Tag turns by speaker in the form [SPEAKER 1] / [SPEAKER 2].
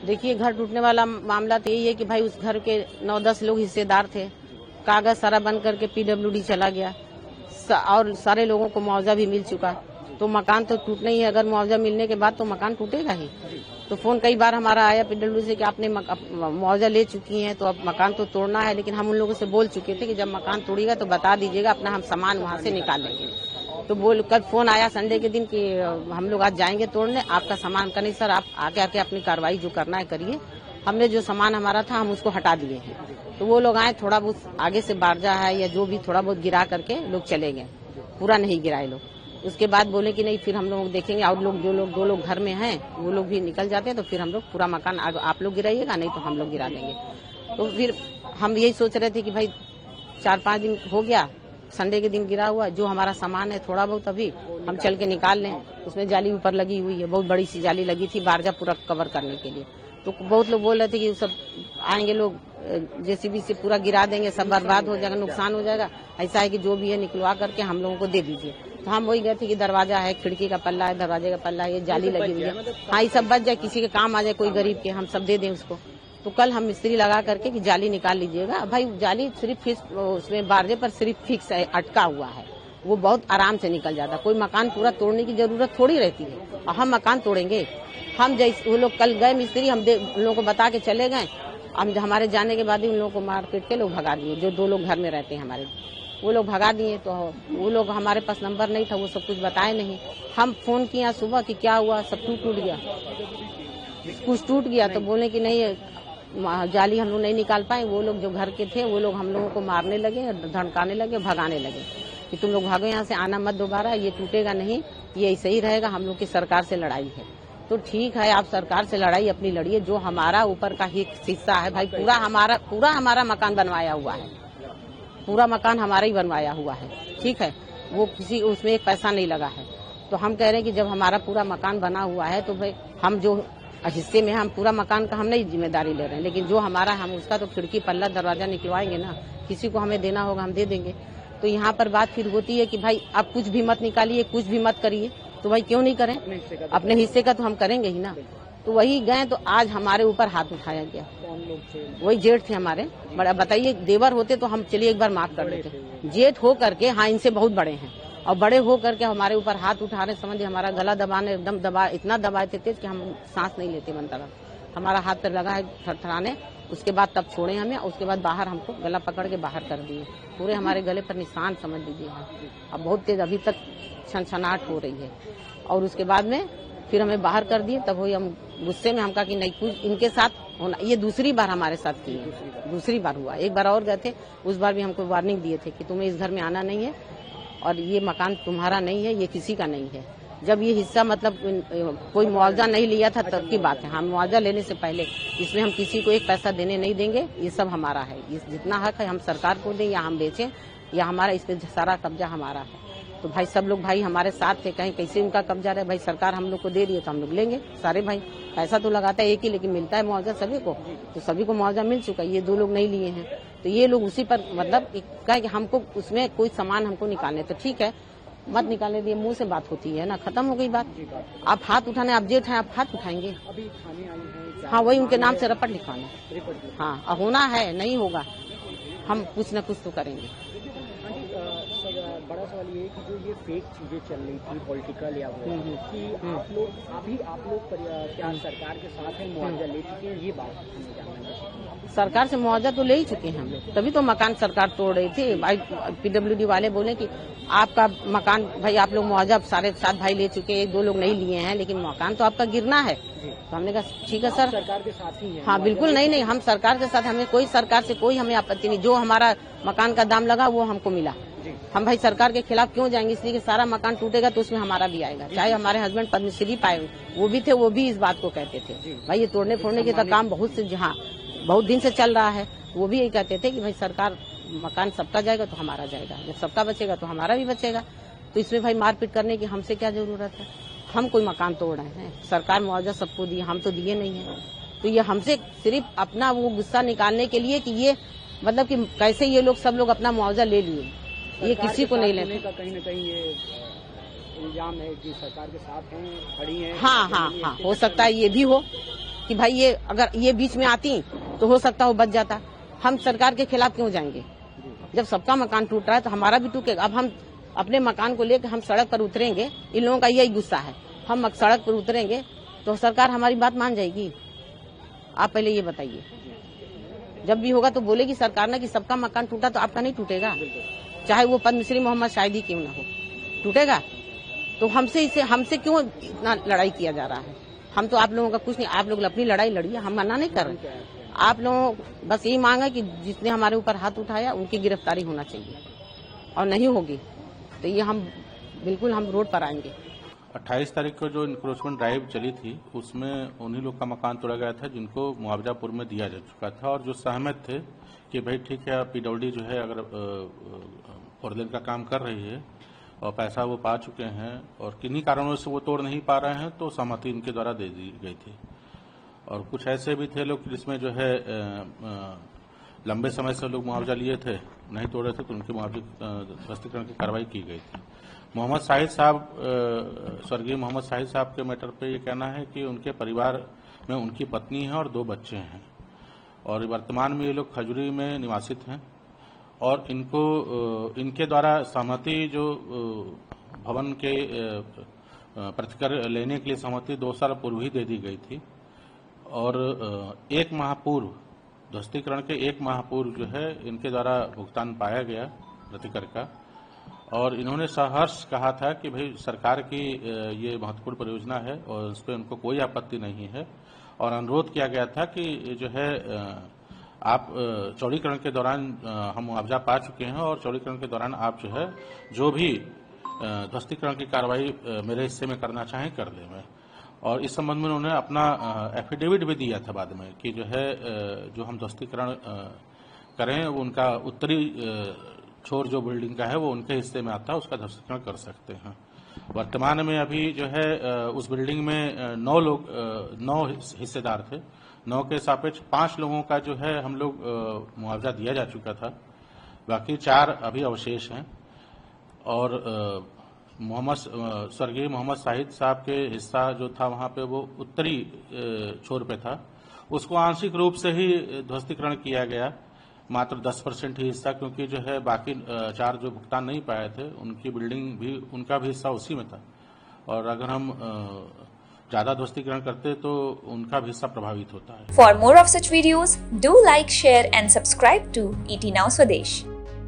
[SPEAKER 1] देखिए, घर टूटने वाला मामला तो यही है कि भाई उस घर के 9-10 लोग हिस्सेदार थे। कागज सारा बंद करके PWD चला गया और सारे लोगों को मुआवजा भी मिल चुका। तो मकान तो टूटना ही है, अगर मुआवजा मिलने के बाद तो मकान टूटेगा ही। तो फोन कई बार हमारा आया PWD से कि आपने मुआवजा ले चुकी हैं तो अब मकान तो तोड़ना है, लेकिन हम उन लोगों से बोल चुके थे कि जब मकान तोड़ेगा तो बता दीजिएगा, अपना हम सामान वहाँ से निकाल लेंगे। तो कल फोन आया संडे के दिन कि हम लोग आज जाएंगे तोड़ने, आपका सामान का नहीं सर, आप आके अपनी कार्रवाई जो करना है करिए। हमने जो सामान हमारा था हम उसको हटा दिए हैं। तो वो लोग आए, थोड़ा बहुत आगे से बारजा है या जो भी थोड़ा बहुत गिरा करके लोग चले गए, पूरा नहीं गिराए लोग। उसके बाद बोले कि नहीं फिर हम लोग देखेंगे, और लोग दो लोग घर में हैं वो लोग भी निकल जाते हैं तो फिर हम लोग पूरा मकान आप लोग गिराइएगा, नहीं तो हम लोग गिरा देंगे। तो फिर हम यही सोच रहे थे कि भाई 4-5 दिन हो गया, संडे के दिन गिरा हुआ, जो हमारा सामान है थोड़ा बहुत अभी हम चल के निकाल लें। उसमें जाली ऊपर लगी हुई है, बहुत बड़ी सी जाली लगी थी बारजा पूरा कवर करने के लिए। तो बहुत लोग बोल रहे थे कि सब आएंगे लोग JCB से पूरा गिरा देंगे, सब बर्बाद हो जाएगा, नुकसान हो जाएगा। ऐसा है कि जो भी है निकलवा करके हम लोगों को दे दीजिए। तो हम वही गए थे कि दरवाजा है, खिड़की का पल्ला है, दरवाजे का पल्ला है, ये जाली लगी हुई है, हाँ ये सब बच जाए, किसी के काम आ जाए, कोई गरीब के, हम सब दे दें उसको। तो कल हम मिस्त्री लगा करके कि जाली निकाल लीजिएगा। भाई जाली सिर्फ उसमें बारजे पर सिर्फ फिक्स है, अटका हुआ है, वो बहुत आराम से निकल जाता। कोई मकान पूरा तोड़ने की जरूरत थोड़ी रहती है, और हम मकान तोड़ेंगे। हम जैसे वो लोग कल गए मिस्त्री, हम उन लोगों को बता के चले गए। हम हमारे जाने के बाद ही उन लोगों को मार पीट के लोग भगा दिए, जो 2 लोग घर में रहते हैं हमारे, वो लोग भगा दिए। तो वो लोग, हमारे पास नंबर नहीं था, वो सब कुछ बताए नहीं। हम फोन किया सुबह कि क्या हुआ, सब टूट गया, कुछ टूट गया। तो बोले कि नहीं जाली हम लोग नहीं निकाल पाए। वो लोग जो घर के थे वो लोग हम लोगों को मारने लगे, धमकाने लगे, भगाने लगे कि तुम लोग भागो यहाँ से, आना मत दोबारा, ये टूटेगा नहीं, ये ऐसे ही रहेगा, हम लोग की सरकार से लड़ाई है। तो ठीक है, आप सरकार से लड़ाई अपनी लड़िए, जो हमारा ऊपर का ही हिस्सा है भाई, पूरा हमारा मकान बनवाया हुआ है, पूरा मकान हमारा ही बनवाया हुआ है, ठीक है, वो किसी उसमें एक पैसा नहीं लगा है। तो हम कह रहे हैं कि जब हमारा पूरा मकान बना हुआ है तो भाई हम जो हिस्से में हम पूरा मकान का हम नहीं जिम्मेदारी ले रहे हैं, लेकिन जो हमारा हम उसका तो खिड़की पल्ला दरवाजा निकलवाएंगे ना, किसी को हमें देना होगा हम दे देंगे। तो यहाँ पर बात फिर होती है कि भाई आप कुछ भी मत निकालिए, कुछ भी मत करिए, तो भाई क्यों नहीं करें, अपने हिस्से का तो हम करेंगे ही ना। तो वही गए तो आज हमारे ऊपर हाथ उठाया गया। वही जेठ थे हमारे, बड़ा बताइए, देवर होते तो हम चलिए एक बार माफ कर देते, जेठ हो करके, हाँ इनसे बहुत बड़े हैं, और बड़े हो करके हमारे ऊपर हाथ उठा रहे, समझिए हमारा गला दबाने, एकदम इतना दबाए थे तेज कि हम सांस नहीं लेते मन तरह, हमारा हाथ पर लगा है थरथराने। उसके बाद तब छोड़े हमें, उसके बाद बाहर हमको गला पकड़ के बाहर कर दिए, पूरे हमारे गले पर निशान समझ लीजिए। अब बहुत तेज अभी तक छनछनाहट हो रही है। और उसके बाद में फिर हमें बाहर कर दिए, तब वही हम गुस्से में हम कहा कि नहीं कुछ इनके साथ होना। ये दूसरी बार हमारे साथ की है, दूसरी बार हुआ। एक बार और गए थे, उस बार भी हमको वार्निंग दिए थे कि तुम्हें इस घर में आना नहीं है, और ये मकान तुम्हारा नहीं है, ये किसी का नहीं है। जब ये हिस्सा मतलब कोई मुआवजा नहीं लिया था तब की बात है, हम मुआवजा लेने से पहले इसमें हम किसी को एक पैसा देने नहीं देंगे, ये सब हमारा है, ये जितना हक है हम सरकार को दें या हम बेचें, या हमारा इस पे सारा कब्जा हमारा है। तो भाई सब लोग भाई हमारे साथ थे, कहीं कैसे उनका कब्जा रहे, भाई सरकार हम लोग को दे रही है तो हम लोग लेंगे सारे भाई। पैसा तो लगाता है एक ही, लेकिन मिलता है मुआवजा सभी को, तो सभी को मुआवजा मिल चुका है, ये 2 लोग नहीं लिए हैं। तो ये लोग उसी पर मतलब कहा कि हमको उसमें कोई सामान हमको निकालने, तो ठीक है मत निकालने दिए, मुंह से बात होती है ना, खत्म हो गई बात। आप हाथ उठाने, आप जेठ हैं, आप हाथ उठाएंगे, हाँ वही उनके नाम से रपट लिखवाना, हाँ होना है, नहीं होगा हम कुछ न कुछ तो करेंगे।
[SPEAKER 2] बड़ा सवाल ये है कि जो ये फेक चीजें चल रही थी पॉलिटिकल या वो कि आप लोग क्या सरकार के साथ है, मुआवजा ले चुके हैं, ये बात हमें जानना है।
[SPEAKER 1] सरकार से मुआवजा तो ले ही चुके हैं हम लोग, तभी तो मकान सरकार तोड़ रही थी। भाई PWD वाले बोले कि आपका मकान भाई आप लोग मुआवजा सारे 7 भाई ले चुके, 1-2 लोग नहीं लिए हैं, लेकिन मकान तो आपका गिरना है। तो हमने कहा ठीक है सर,
[SPEAKER 2] सरकार के साथ ही है।
[SPEAKER 1] हाँ बिल्कुल, नहीं हम सरकार के साथ, हमें कोई सरकार से कोई हमें आपत्ति नहीं, जो हमारा मकान का दाम लगा वो हमको मिला। हम भाई सरकार के खिलाफ क्यों जाएंगे, इसलिए कि सारा मकान टूटेगा तो उसमें हमारा भी आएगा। चाहे हमारे हस्बैंड पद्मश्री पाए वो भी थे, वो भी इस बात को कहते थे भाई ये तोड़ने फोड़ने के तो काम बहुत से जहाँ बहुत दिन से चल रहा है, वो भी यही कहते थे कि भाई सरकार मकान सबका जाएगा तो हमारा जाएगा, जब सबका बचेगा तो हमारा भी बचेगा। तो इसमें भाई मारपीट करने की हमसे क्या जरूरत है, हम कोई मकान तोड़ रहे हैं, सरकार मुआवजा सबको दिए, हम तो दिए नहीं है। तो ये हमसे सिर्फ अपना वो गुस्सा निकालने के लिए कि ये मतलब कि कैसे ये लोग सब लोग अपना मुआवजा ले लिए, ये किसी को नहीं लेने
[SPEAKER 2] का कहीं न कहीं ये इल्जाम है कि सरकार के साथ हैं, खड़ी हैं।
[SPEAKER 1] हाँ हो सकता है ये भी हो, कि भाई ये अगर ये बीच में आती तो हो सकता वो बच जाता। हम सरकार के खिलाफ क्यों जाएंगे? जब सबका मकान टूट रहा है तो हमारा भी टूटेगा। अब हम अपने मकान को लेकर हम सड़क पर उतरेंगे, इन लोगों का यही गुस्सा है। हम सड़क पर उतरेंगे तो सरकार हमारी बात मान जाएगी? आप पहले ये बताइए। जब भी होगा तो बोलेगी सरकार ना कि सबका मकान टूटा तो आपका नहीं टूटेगा, चाहे वो पद्मश्री मोहम्मद शाहिदी क्यों ना हो, टूटेगा। तो हमसे क्यों इतना लड़ाई किया जा रहा है? हम तो आप लोगों का कुछ नहीं, आप लोग अपनी लड़ाई लड़िए, हम मना नहीं कर रहे। आप लोगों बस यही मांग है कि जिसने हमारे ऊपर हाथ उठाया उनकी गिरफ्तारी होना चाहिए, और नहीं होगी तो ये हम बिल्कुल हम रोड पर आएंगे।
[SPEAKER 3] 28 तारीख को जो इंक्रोचमेंट ड्राइव चली थी उसमें उन्हीं लोग का मकान तोड़ा गया था जिनको मुआवजा पूर्व में दिया जा चुका था, और जो सहमत थे कि भाई ठीक है पीडब्ल्यूडी जो है अगर फोरलेन का काम कर रही है और पैसा वो पा चुके हैं और किन्हीं कारणों से वो तोड़ नहीं पा रहे हैं तो सहमति इनके द्वारा दे दी गई थी। और कुछ ऐसे भी थे लोग जिसमें जो है लंबे समय से लोग मुआवजा लिए थे, नहीं तोड़े थे तो उनके मुआवजे ध्वस्तीकरण की कार्रवाई की गई थी। मोहम्मद शाहिद साहब, स्वर्गीय मोहम्मद शाहिद साहब के मैटर पे ये कहना है कि उनके परिवार में उनकी पत्नी है और 2 बच्चे हैं, और वर्तमान में ये लोग खजूरी में निवासित हैं, और इनके द्वारा सहमति जो भवन के प्रतिकर लेने के लिए सहमति 2 साल पूर्व ही दे दी गई थी, और 1 माह पूर्व ध्वस्तीकरण के 1 माह पूर्व जो है इनके द्वारा भुगतान पाया गया प्रतिकर का, और इन्होंने सहर्ष कहा था कि भाई सरकार की ये महत्वपूर्ण परियोजना है और उस पर उनको कोई आपत्ति नहीं है, और अनुरोध किया गया था कि जो है आप चौड़ीकरण के दौरान हम मुआवजा पा चुके हैं और चौड़ीकरण के दौरान आप जो है जो भी ध्वस्तीकरण की कार्रवाई मेरे हिस्से में करना चाहें कर दें मैं। और इस संबंध में उन्होंने अपना एफिडेविट भी दिया था बाद में कि जो है जो हम ध्वस्तीकरण करें वो उनका उत्तरी छोर जो बिल्डिंग का है वो उनके हिस्से में आता है, उसका ध्वस्तीकरण कर सकते हैं। वर्तमान में अभी जो है उस बिल्डिंग में 9 हिस्सेदार थे, 9 के सापेक्ष 5 लोगों का जो है हम लोग मुआवजा दिया जा चुका था, बाकी 4 अभी अवशेष हैं। और स्वर्गीय मोहम्मद शाहिद साहब के हिस्सा जो था वहां पे वो उत्तरी छोर पे था, उसको आंशिक रूप से ही ध्वस्तीकरण किया गया, मात्र 10% ही हिस्सा, क्योंकि जो है बाकी 4 जो भुगतान नहीं पाए थे उनकी बिल्डिंग भी उनका भी हिस्सा उसी में था, और अगर हम ज्यादा ध्वस्तीकरण करते तो उनका भी हिस्सा प्रभावित होता है।
[SPEAKER 4] For more of such videos do like, share and subscribe to ET Now Swadesh।